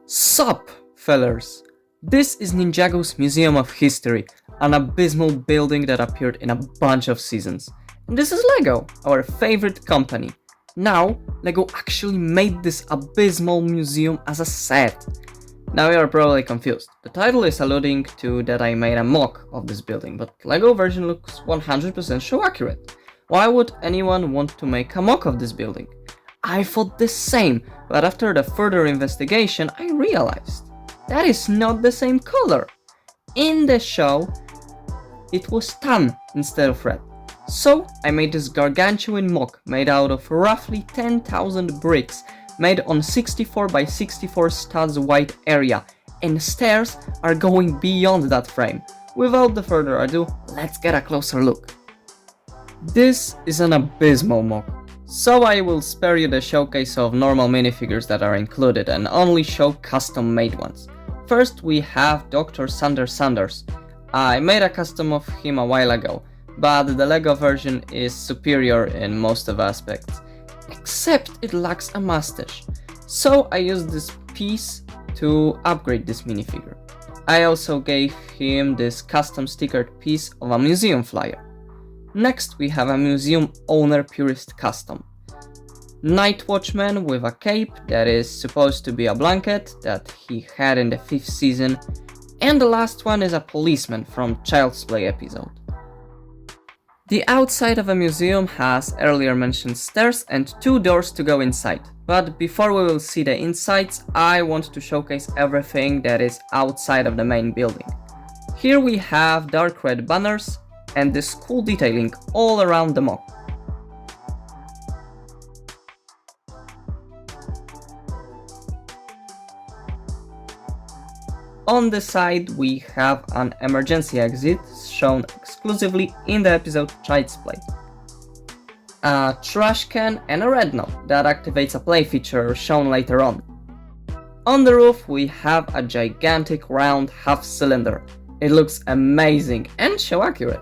Sup, fellers! This is Ninjago's Museum of History, an abysmal building that appeared in a bunch of seasons. And this is LEGO, our favorite company. Now, LEGO actually made this abysmal museum as a set. Now you are probably confused. The title is alluding to that I made a mock of this building, but LEGO version looks 100% show accurate. Why would anyone want to make a mock of this building? I thought the same, but after the further investigation I realized that is not the same color. In the show, it was tan instead of red. So I made this gargantuan mock made out of roughly 10,000 bricks made on 64 by 64 studs wide area, and stairs are going beyond that frame. Without the further ado, let's get a closer look. This is an abysmal mock, so I will spare you the showcase of normal minifigures that are included and only show custom made ones. First we have Dr. Sanders. I made a custom of him a while ago, but the LEGO version is superior in most of aspects, except it lacks a mustache. So I used this piece to upgrade this minifigure. I also gave him this custom stickered piece of a museum flyer. Next we have a museum owner purist custom. Night Watchman with a cape that is supposed to be a blanket that he had in the 5th season, and the last one is a policeman from Child's Play episode. The outside of a museum has earlier mentioned stairs and 2 doors to go inside, but before we will see the insides, I want to showcase everything that is outside of the main building. Here we have dark red banners and this cool detailing all around the mock. On the side we have an emergency exit shown exclusively in the episode Child's Play, a trash can and a red knot that activates a play feature shown later on. On the roof we have a gigantic round half cylinder. It looks amazing and show accurate.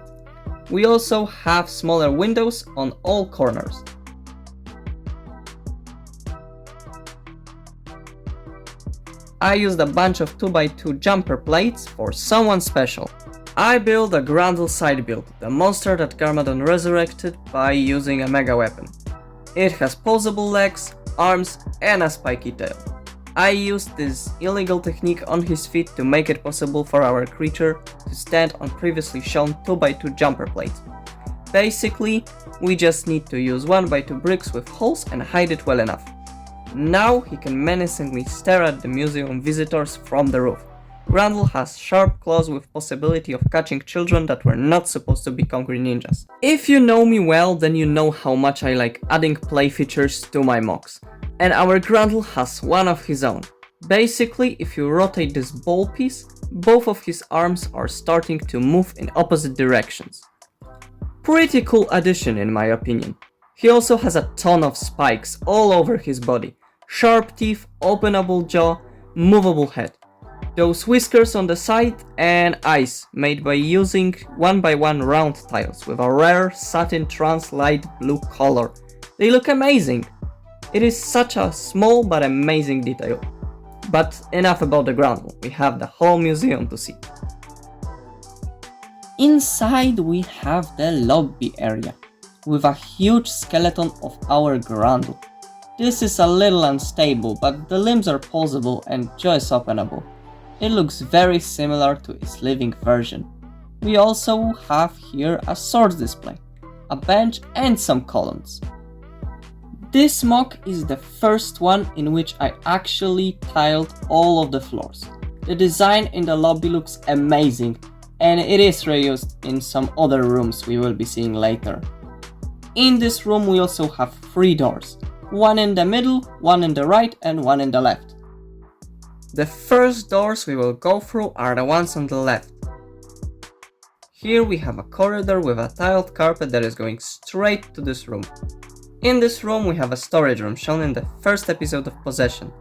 We also have smaller windows on all corners. I used a bunch of 2x2 jumper plates for someone special. I built a Grundle Sidebuild, the monster that Garmadon resurrected by using a mega weapon. It has posable legs, arms and a spiky tail. I used this illegal technique on his feet to make it possible for our creature to stand on previously shown 2x2 jumper plates. Basically, we just need to use 1x2 bricks with holes and hide it well enough. Now he can menacingly stare at the museum visitors from the roof. Grundle has sharp claws with possibility of catching children that were not supposed to be concrete ninjas. If you know me well, then you know how much I like adding play features to my mocks. And our Grundle has one of his own. Basically, if you rotate this ball piece, both of his arms are starting to move in opposite directions. Pretty cool addition in my opinion. He also has a ton of spikes all over his body. Sharp teeth, openable jaw, movable head. Those whiskers on the side and eyes made by using 1x1 round tiles with a rare satin trans light blue color. They look amazing. It is such a small but amazing detail. But enough about the Grundle, we have the whole museum to see. Inside we have the lobby area, with a huge skeleton of our Grundle. This is a little unstable, but the limbs are posable and jaw is openable. It looks very similar to its living version. We also have here a sword display, a bench and some columns. This mock is the first one in which I actually tiled all of the floors. The design in the lobby looks amazing, and it is reused in some other rooms we will be seeing later. In this room we also have 3 doors, one in the middle, one in the right and one in the left. The first doors we will go through are the ones on the left. Here we have a corridor with a tiled carpet that is going straight to this room. In this room we have a storage room shown in the first episode of Possession.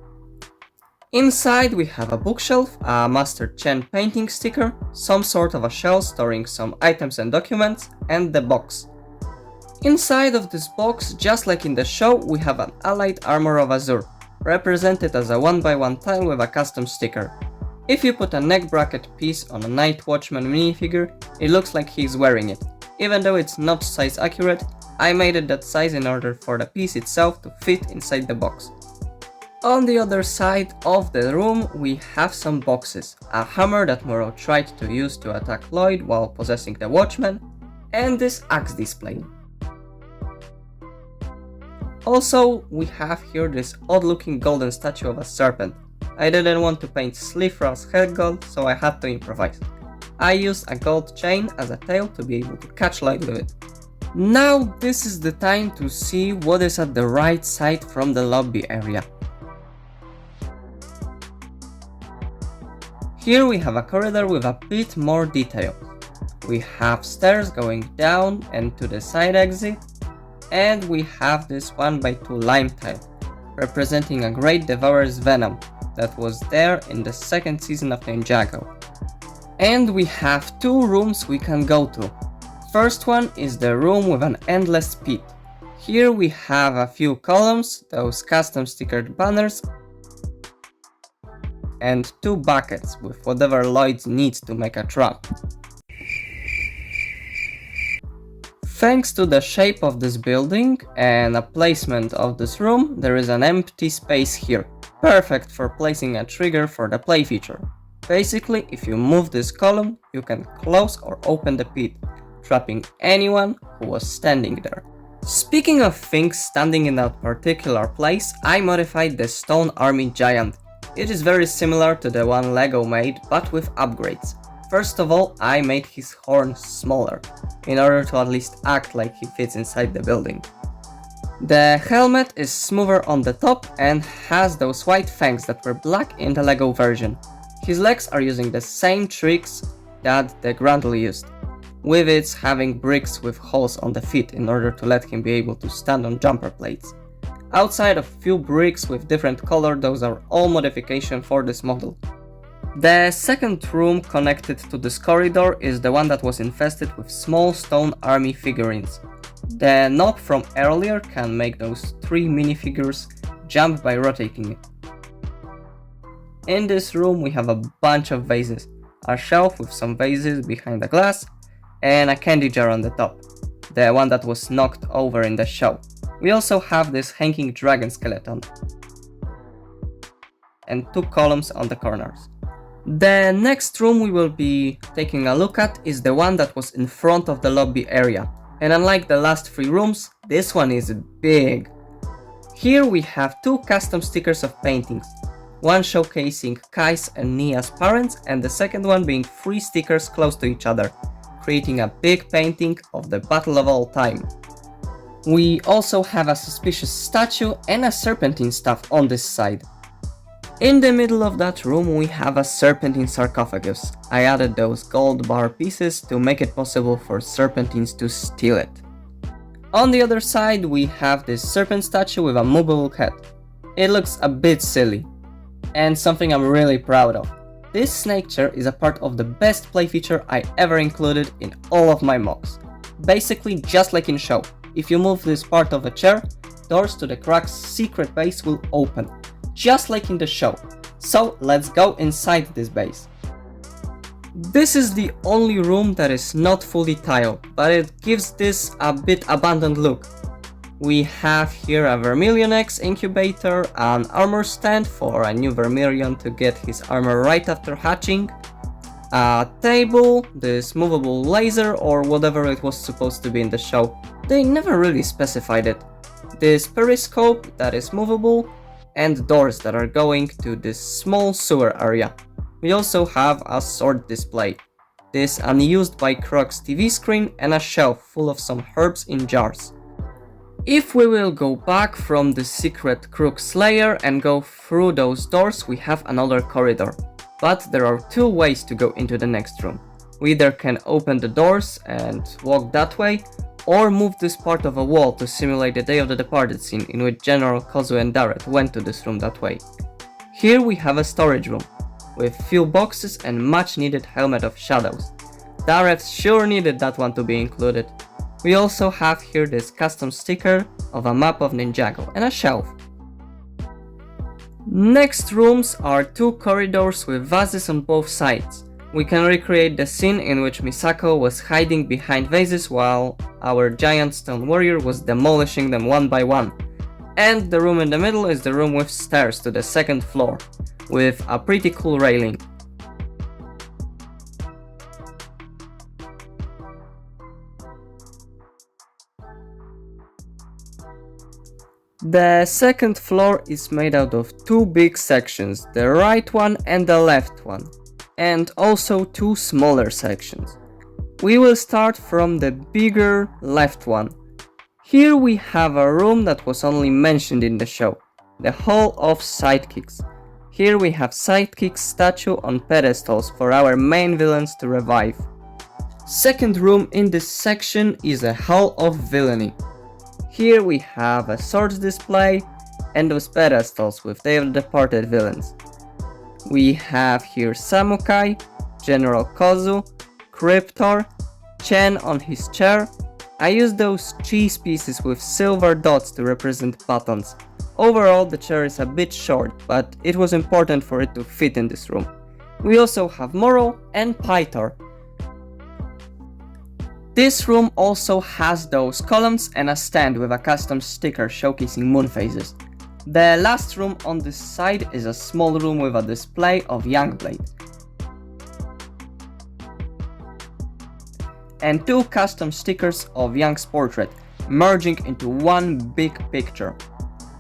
Inside we have a bookshelf, a Master Chen painting sticker, some sort of a shelf storing some items and documents, and the box. Inside of this box, just like in the show, we have an allied armor of Azure. represented as a 1x1 tile with a custom sticker. If you put a neck bracket piece on a Night Watchman minifigure, it looks like he's wearing it. Even though it's not size accurate, I made it that size in order for the piece itself to fit inside the box. On the other side of the room we have some boxes, a hammer that Moreau tried to use to attack Lloyd while possessing the Watchman, and this axe display. Also, we have here this odd looking golden statue of a serpent. I didn't want to paint Slifra's head gold, so I had to improvise. I used a gold chain as a tail to be able to catch Lloyd with it. Now this is the time to see what is at the right side from the lobby area. Here we have a corridor with a bit more detail. We have stairs going down and to the side exit, and we have this 1x2 lime tile, representing a great devourer's venom that was there in the second season of Ninjago. And we have two rooms we can go to. First one is the room with an endless pit. Here we have a few columns, those custom stickered banners, and two buckets with whatever Lloyd needs to make a trap. Thanks to the shape of this building and a placement of this room, there is an empty space here, perfect for placing a trigger for the play feature. Basically, if you move this column, you can close or open the pit, trapping anyone who was standing there. Speaking of things standing in that particular place, I modified the Stone Army Giant. It is very similar to the one Lego made, but with upgrades. First of all, I made his horns smaller, in order to at least act like he fits inside the building. The helmet is smoother on the top and has those white fangs that were black in the Lego version. His legs are using the same tricks that the Grundle used, with its having bricks with holes on the feet in order to let him be able to stand on jumper plates. Outside of few bricks with different color, those are all modification for this model. The second room connected to this corridor is the one that was infested with small stone army figurines. The knob from earlier can make those 3 minifigures jump by rotating it. In this room we have a bunch of vases, a shelf with some vases behind the glass, and a candy jar on the top, the one that was knocked over in the show. We also have this hanging dragon skeleton, and 2 columns on the corners. The next room we will be taking a look at is the one that was in front of the lobby area, and unlike the last 3 rooms, this one is big. Here we have 2 custom stickers of paintings, one showcasing Kai's and Nia's parents and the second one being 3 stickers close to each other, creating a big painting of the battle of all time. We also have a suspicious statue and a serpentine staff on this side. In the middle of that room we have a serpentine sarcophagus. I added those gold bar pieces to make it possible for serpentines to steal it. On the other side we have this serpent statue with a movable head. It looks a bit silly, and something I'm really proud of. This snake chair is a part of the best play feature I ever included in all of my MOCs. Basically just like in show, if you move this part of a chair, doors to the Crack's secret base will open, just like in the show. So let's go inside this base. This is the only room that is not fully tiled, but it gives this a bit abandoned look. We have here a Vermilion X incubator, an armor stand for a new Vermilion to get his armor right after hatching, a table, this movable laser or whatever it was supposed to be in the show. They never really specified it. This periscope that is movable, and doors that are going to this small sewer area. We also have a sword display, this unused by Croc's TV screen, and a shelf full of some herbs in jars. If we will go back from the secret Crook's lair and go through those doors, we have another corridor. But there are 2 ways to go into the next room. We either can open the doors and walk that way, or move this part of a wall to simulate the Day of the Departed scene in which General Kozu and Dareth went to this room that way. Here we have a storage room, with few boxes and much needed Helmet of Shadows. Dareth sure needed that one to be included. We also have here this custom sticker of a map of Ninjago and a shelf. Next rooms are two corridors with vases on both sides. We can recreate the scene in which Misako was hiding behind vases while our giant stone warrior was demolishing them one by one. And the room in the middle is the room with stairs to the second floor, with a pretty cool railing. The second floor is made out of two big sections, the right one and the left one, and also two smaller sections. We will start from the bigger left one. Here we have a room that was only mentioned in the show, the Hall of Sidekicks. Here we have Sidekicks statue on pedestals for our main villains to revive. Second room in this section is a Hall of Villainy. Here we have a swords display and those pedestals with their departed villains. We have here Samukai, General Kozu, Cryptor, Chen on his chair. I used those cheese pieces with silver dots to represent buttons. Overall the chair is a bit short, but it was important for it to fit in this room. We also have Moro and Pytor. This room also has those columns and a stand with a custom sticker showcasing moon phases. The last room on this side is a small room with a display of Youngblade. And two custom stickers of Young's portrait, merging into one big picture.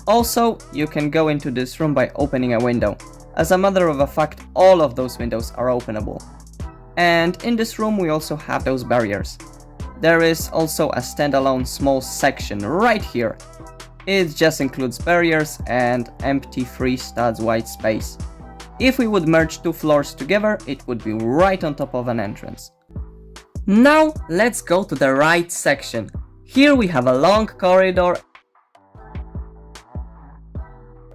Also, you can go into this room by opening a window. As a matter of fact, all of those windows are openable. And in this room we also have those barriers. There is also a standalone small section right here. It just includes barriers and empty free studs white space. If we would merge two floors together, it would be right on top of an entrance. Now let's go to the right section. Here we have a long corridor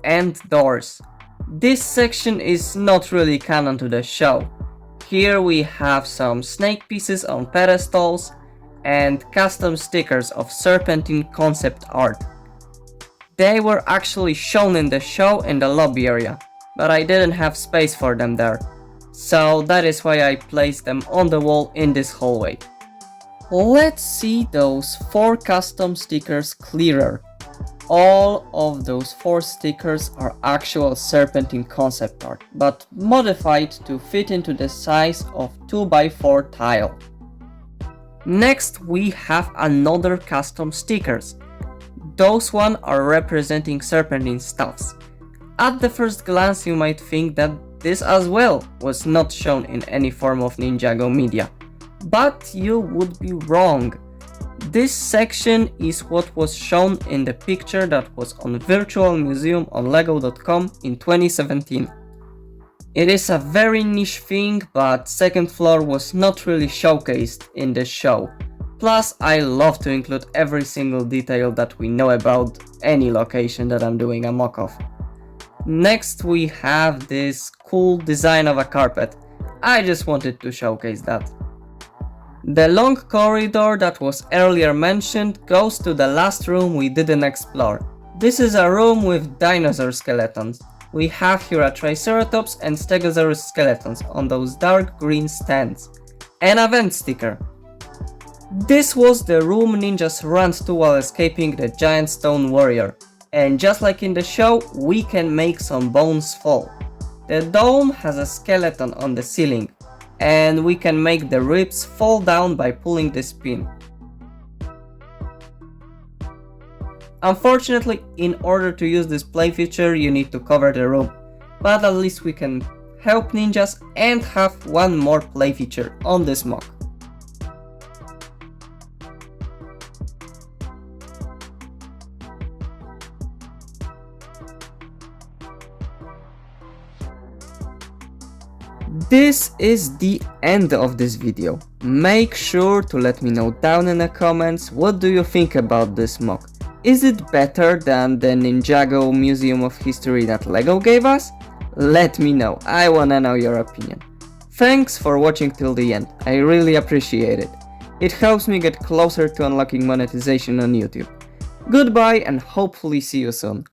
and doors. This section is not really canon to the show. Here we have some snake pieces on pedestals and custom stickers of serpentine concept art. They were actually shown in the show in the lobby area, but I didn't have space for them there, so that is why I placed them on the wall in this hallway. Let's see those 4 custom stickers clearer. All of those 4 stickers are actual serpentine concept art, but modified to fit into the size of 2x4 tile. Next we have another custom stickers. Those one are representing serpentine stuffs. At the first glance you might think that this as well was not shown in any form of Ninjago media. But you would be wrong. This section is what was shown in the picture that was on Virtual Museum on lego.com in 2017. It is a very niche thing, but second floor was not really showcased in the show. Plus, I love to include every single detail that we know about any location that I'm doing a mock of. Next we have this cool design of a carpet. I just wanted to showcase that. The long corridor that was earlier mentioned goes to the last room we didn't explore. This is a room with dinosaur skeletons. We have here a Triceratops and Stegosaurus skeletons on those dark green stands. And a vent sticker. This was the room ninjas ran to while escaping the giant stone warrior. And just like in the show, we can make some bones fall. The dome has a skeleton on the ceiling, and we can make the ribs fall down by pulling this pin. Unfortunately, in order to use this play feature you need to cover the room, but at least we can help ninjas and have one more play feature on this mock. This is the end of this video. Make sure to let me know down in the comments what do you think about this mock. Is it better than the Ninjago Museum of History that LEGO gave us? Let me know, I wanna know your opinion. Thanks for watching till the end, I really appreciate it. It helps me get closer to unlocking monetization on YouTube. Goodbye and hopefully see you soon.